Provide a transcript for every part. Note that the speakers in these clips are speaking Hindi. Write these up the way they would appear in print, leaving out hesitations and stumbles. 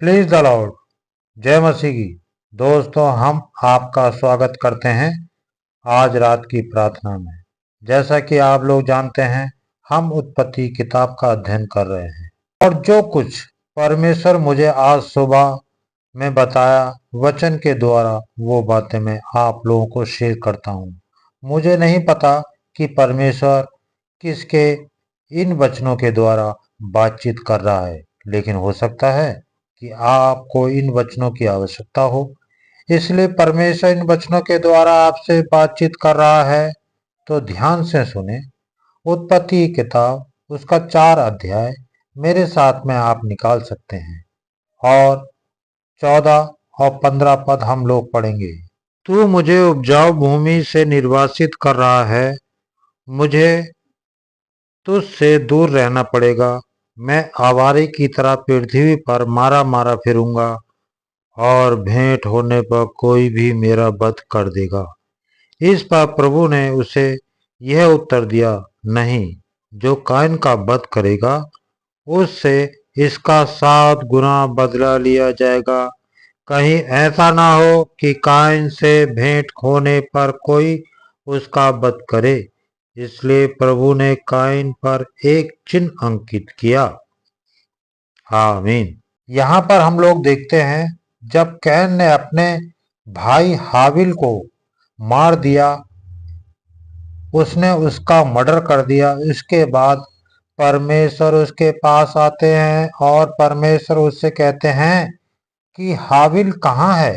Please the Lord. जय मसीह की। दोस्तों, हम आपका स्वागत करते हैं आज रात की प्रार्थना में। जैसा कि आप लोग जानते हैं, हम उत्पत्ति किताब का अध्ययन कर रहे हैं और जो कुछ परमेश्वर मुझे आज सुबह में बताया वचन के द्वारा, वो बातें मैं आप लोगों को शेयर करता हूँ। मुझे नहीं पता कि परमेश्वर किसके इन वचनों के द्वारा बातचीत कर रहा है, लेकिन हो सकता है कि आपको इन वचनों की आवश्यकता हो, इसलिए परमेश्वर इन वचनों के द्वारा आपसे बातचीत कर रहा है। तो ध्यान से सुने। उत्पत्ति की किताब उसका 4 अध्याय मेरे साथ में आप निकाल सकते हैं और 14 और 15 पद हम लोग पढ़ेंगे। तू मुझे उपजाऊ भूमि से निर्वासित कर रहा है, मुझे तुझसे दूर रहना पड़ेगा। मैं आवारे की तरह पृथ्वी पर मारा मारा फिरूंगा और भेंट होने पर कोई भी मेरा वध कर देगा। इस पर प्रभु ने उसे यह उत्तर दिया, नहीं, जो कायन का वध करेगा उससे इसका 7 गुना बदला लिया जाएगा। कहीं ऐसा ना हो कि कायन से भेंट होने पर कोई उसका वध करे। इसलिए प्रभु ने कायन पर एक चिन्ह अंकित किया। आमीन। यहाँ पर हम लोग देखते हैं, जब कैन ने अपने भाई हाबिल को मार दिया, उसने उसका मर्डर कर दिया। इसके बाद परमेश्वर उसके पास आते हैं और परमेश्वर उससे कहते हैं कि हाबिल कहाँ है।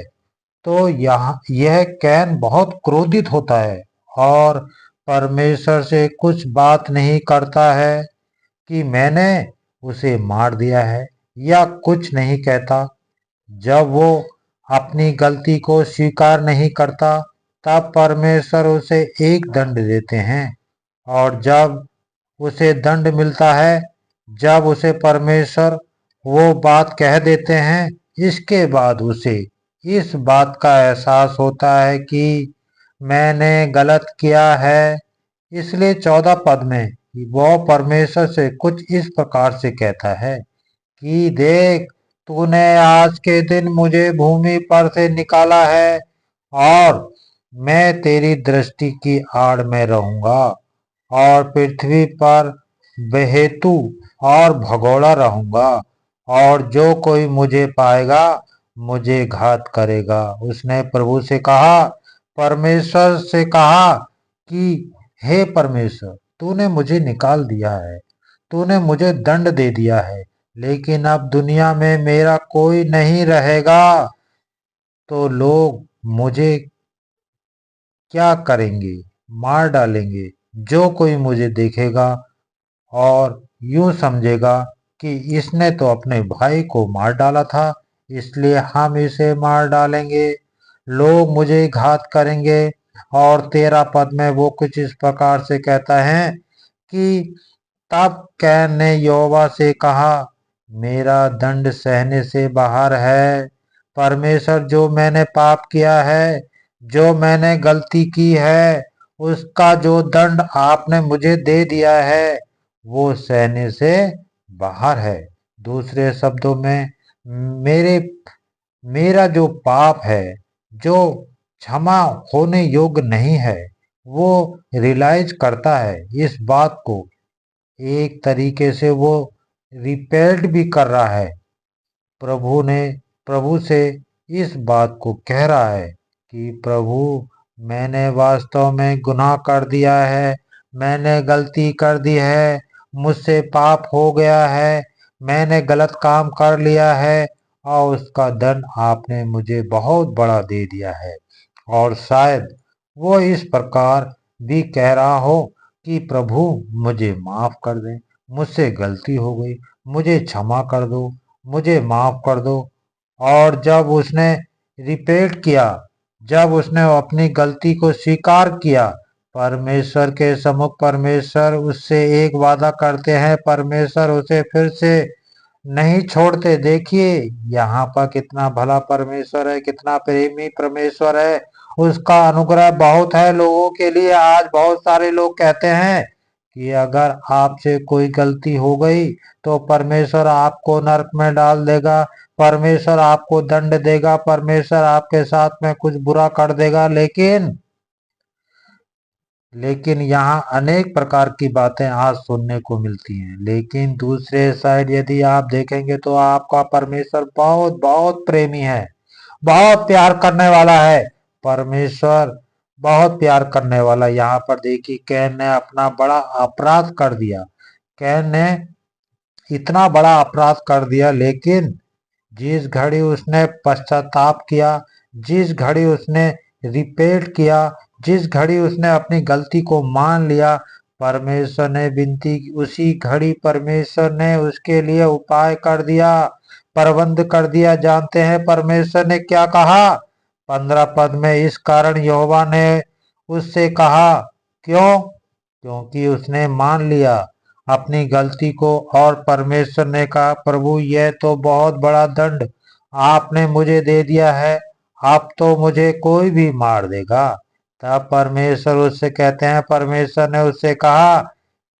तो यह कैन बहुत क्रोधित होता है और परमेश्वर से कुछ बात नहीं करता है कि मैंने उसे मार दिया है, या कुछ नहीं कहता। जब वो अपनी गलती को स्वीकार नहीं करता, तब परमेश्वर उसे एक दंड देते हैं। और जब उसे दंड मिलता है, जब उसे परमेश्वर वो बात कह देते हैं, इसके बाद उसे इस बात का एहसास होता है कि मैंने गलत किया है। इसलिए 14 पद में वो परमेश्वर से कुछ इस प्रकार से कहता है कि देख, तूने आज के दिन मुझे भूमि पर से निकाला है और मैं तेरी दृष्टि की आड़ में रहूंगा और पृथ्वी पर बेहेतु और भगोड़ा रहूंगा, और जो कोई मुझे पाएगा मुझे घात करेगा। उसने प्रभु से कहा, परमेश्वर से कहा कि हे परमेश्वर, तूने मुझे निकाल दिया है, तूने मुझे दंड दे दिया है, लेकिन अब दुनिया में मेरा कोई नहीं रहेगा, तो लोग मुझे क्या करेंगे? मार डालेंगे। जो कोई मुझे देखेगा और यूं समझेगा कि इसने तो अपने भाई को मार डाला था, इसलिए हम इसे मार डालेंगे। लोग मुझे घात करेंगे। और 13 पद में वो कुछ इस प्रकार से कहता है कि तब कैन ने यहोवा से कहा, मेरा दंड सहने से बाहर है। परमेश्वर, जो मैंने पाप किया है, जो मैंने गलती की है, उसका जो दंड आपने मुझे दे दिया है, वो सहने से बाहर है। दूसरे शब्दों में, मेरे मेरा जो पाप है, जो क्षमा होने योग्य नहीं है, वो रियलाइज करता है इस बात को। एक तरीके से वो रिपेल्ट भी कर रहा है। प्रभु से इस बात को कह रहा है कि प्रभु, मैंने वास्तव में गुनाह कर दिया है, मैंने गलती कर दी है, मुझसे पाप हो गया है, मैंने गलत काम कर लिया है और उसका दंड आपने मुझे बहुत बड़ा दे दिया है। और शायद वो इस प्रकार भी कह रहा हो कि प्रभु, मुझे माफ कर दें, मुझसे गलती हो गई, मुझे क्षमा कर दो, मुझे माफ कर दो। और जब उसने रिपेंट किया, जब उसने अपनी गलती को स्वीकार किया, परमेश्वर के सम्मुख परमेश्वर उससे एक वादा करते हैं, परमेश्वर उसे फिर से नहीं छोड़ते। देखिए यहाँ पर कितना भला परमेश्वर है, कितना प्रेमी परमेश्वर है। उसका अनुग्रह बहुत है लोगों के लिए। आज बहुत सारे लोग कहते हैं कि अगर आपसे कोई गलती हो गई तो परमेश्वर आपको नरक में डाल देगा, परमेश्वर आपको दंड देगा, परमेश्वर आपके साथ में कुछ बुरा कर देगा। लेकिन यहाँ अनेक प्रकार की बातें आज सुनने को मिलती हैं। लेकिन दूसरे साइड यदि आप देखेंगे तो आपका परमेश्वर बहुत बहुत प्रेमी है, बहुत प्यार करने वाला है। परमेश्वर बहुत प्यार करने वाला। यहाँ पर देखिए, कैन ने अपना बड़ा अपराध कर दिया। कैन ने इतना बड़ा अपराध कर दिया, लेकिन जिस घड़ी उसने पश्चाताप किया, जिस घड़ी उसने रिपेंट किया, जिस घड़ी उसने अपनी गलती को मान लिया, परमेश्वर ने विनती की, उसी घड़ी परमेश्वर ने उसके लिए उपाय कर दिया, प्रबंध कर दिया। जानते हैं परमेश्वर ने क्या कहा? 15 पद में, इस कारण यहोवा ने उससे कहा, क्यों? क्योंकि उसने मान लिया अपनी गलती को। और परमेश्वर ने कहा, प्रभु यह तो बहुत बड़ा दंड आपने मुझे दे दिया है, अब तो मुझे कोई भी मार देगा। तब परमेश्वर उससे कहते हैं, परमेश्वर ने उससे कहा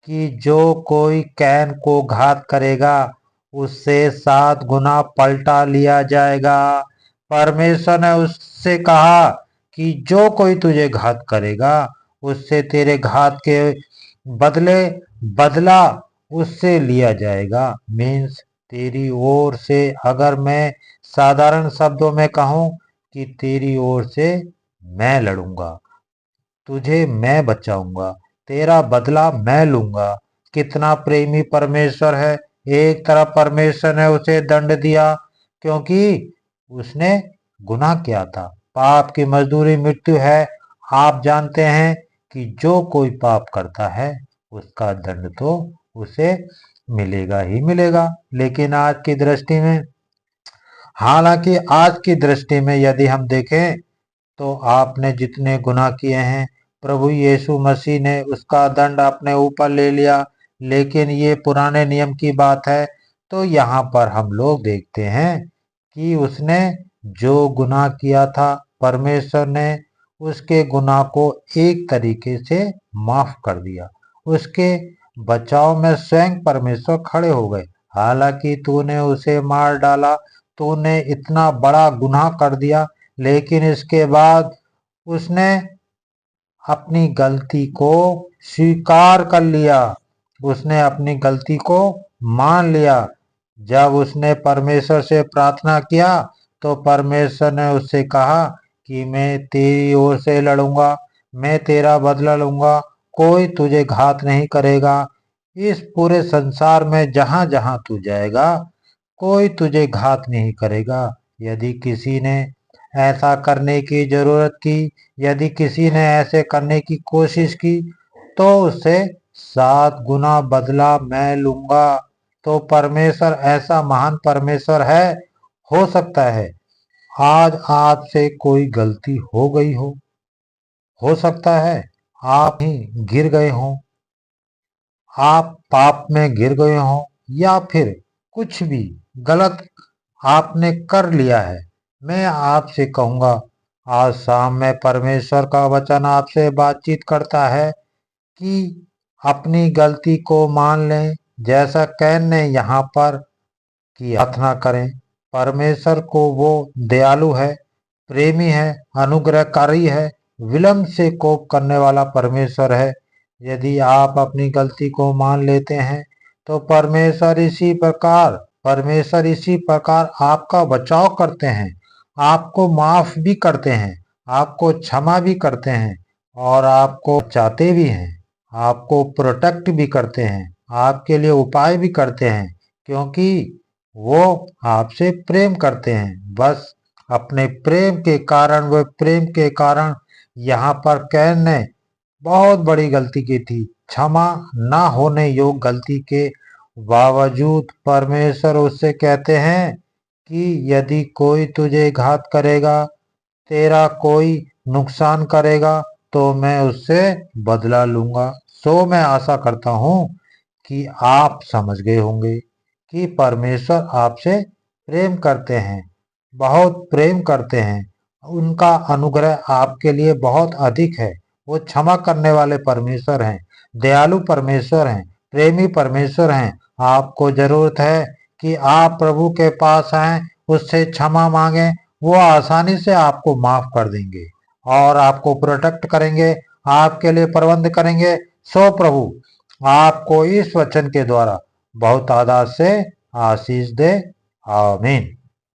कि जो कोई कैन को घात करेगा उससे 7 गुना पलटा लिया जाएगा। परमेश्वर ने उससे कहा कि जो कोई तुझे घात करेगा उससे तेरे घात के बदले बदला उससे लिया जाएगा। मीन्स तेरी ओर से, अगर मैं साधारण शब्दों में कहूं, कि तेरी ओर से मैं लड़ूंगा, तुझे मैं बचाऊंगा, तेरा बदला मैं लूंगा। कितना प्रेमी परमेश्वर है। एक तरफ परमेश्वर ने उसे दंड दिया क्योंकि उसने गुनाह किया था। पाप की मजदूरी मृत्यु है। आप जानते हैं कि जो कोई पाप करता है उसका दंड तो उसे मिलेगा ही मिलेगा। लेकिन आज की दृष्टि में, हालांकि आज की दृष्टि में यदि हम देखें तो आपने जितने गुनाह किए हैं, प्रभु यीशु मसीह ने उसका दंड अपने ऊपर ले लिया। लेकिन ये पुराने नियम की बात है। तो यहाँ पर हम लोग देखते हैं कि उसने जो गुनाह किया था, परमेश्वर ने उसके गुनाह को एक तरीके से माफ कर दिया। उसके बचाव में स्वयं परमेश्वर खड़े हो गए। हालांकि तूने उसे मार डाला, तूने इतना बड़ा गुनाह कर दिया, लेकिन इसके बाद उसने अपनी गलती को स्वीकार कर लिया, उसने अपनी गलती को मान लिया। जब उसने परमेश्वर से प्रार्थना किया तो परमेश्वर ने उससे कहा कि मैं तेरी ओर से लड़ूंगा, मैं तेरा बदला लूंगा, कोई तुझे घात नहीं करेगा। इस पूरे संसार में जहां जहां तू जाएगा कोई तुझे घात नहीं करेगा। यदि किसी ने ऐसा करने की जरूरत की, यदि किसी ने ऐसे करने की कोशिश की, तो उससे 7 गुना बदला मैं लूंगा। तो परमेश्वर ऐसा महान परमेश्वर है। हो सकता है आज आपसे कोई गलती हो सकता है आप ही गिर गए हों, आप पाप में गिर गए हों, या फिर कुछ भी गलत आपने कर लिया है। मैं आपसे कहूंगा, आज शाम में परमेश्वर का वचन आपसे बातचीत करता है कि अपनी गलती को मान लें, जैसा कैन ने यहाँ पर की प्रार्थना करें। परमेश्वर को वो दयालु है, प्रेमी है, अनुग्रहकारी है, विलंब से कोप करने वाला परमेश्वर है। यदि आप अपनी गलती को मान लेते हैं तो परमेश्वर इसी प्रकार आपका बचाव करते हैं, आपको माफ भी करते हैं, आपको क्षमा भी करते हैं, और आपको बचाते भी हैं, आपको प्रोटेक्ट भी करते हैं, आपके लिए उपाय भी करते हैं, क्योंकि वो आपसे प्रेम करते हैं। बस अपने प्रेम के कारण यहाँ पर कैन ने बहुत बड़ी गलती की थी। क्षमा ना होने योग्य गलती के बावजूद परमेश्वर उससे कहते हैं कि यदि कोई तुझे घात करेगा, तेरा कोई नुकसान करेगा, तो मैं उससे बदला लूंगा। सो मैं आशा करता हूं कि आप समझ गए होंगे कि परमेश्वर आपसे प्रेम करते हैं, बहुत प्रेम करते हैं। उनका अनुग्रह आपके लिए बहुत अधिक है। वो क्षमा करने वाले परमेश्वर हैं, दयालु परमेश्वर हैं, प्रेमी परमेश्वर हैं। आपको जरूरत है कि आप प्रभु के पास आएं, उससे क्षमा मांगें, वो आसानी से आपको माफ कर देंगे और आपको प्रोटेक्ट करेंगे, आपके लिए प्रबंध करेंगे। सो प्रभु आपको इस वचन के द्वारा बहुत आदर से आशीष दे। आमीन।